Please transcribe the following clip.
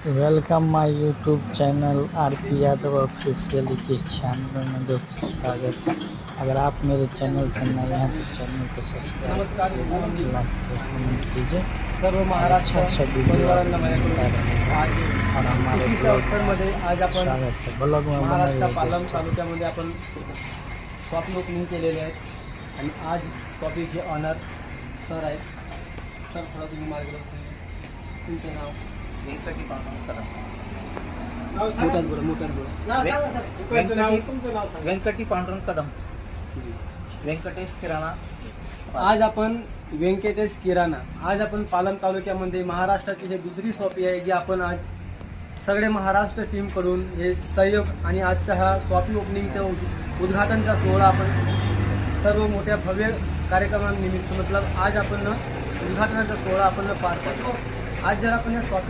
Welcome my YouTube channel RP Yadav official के channel में दोस्तों स्वागत है। अगर आप मेरे चैनल पर नए हैं तो चैनल को सब्सक्राइब कीजिए, लाइक से कमेंट कीजिए। सर्व महाराष्ट्र अच्छा वीडियो परिवारांना मिलता माझ्याकडून आज रहेगा और हमारे कृषी ब्लॉग संस्थांमध्ये आज आपण स्वागत है। ब्लॉग में बने महाराष्ट्र रहिए पालम दोस्तों। तालुक्यामध्ये आपण शॉप ओपनिंग केलेले आहेत आणि आज शॉपीचे ऑनर सर आहेत। सर थोडं तुम्ही मार्गदर्शन तुमचं नाव वेंकटी पांडुरंग कदम. मोठ्यात बोला वेंकटी पांडुरंग कदम. व्यंकटेश किराणा. आज आपण व्यंकटेश किराणा आज आपण पालम तालुक्यामध्ये महाराष्ट्राची ही दुसरी शॉपी आहे जी आपण आज सगळे महाराष्ट्र टीमकडून हे सहयोग आणि आजच्या ह्या शॉपी ओपनिंगच्या उद्घाटनचा सोहळा आपण सर्व मोठ्या भव्य कार्यक्रमानिमित्त मतलब आज आपण उद्घाटनाचा सोहळा आपण पार करतो। आज जर आपण या शॉपी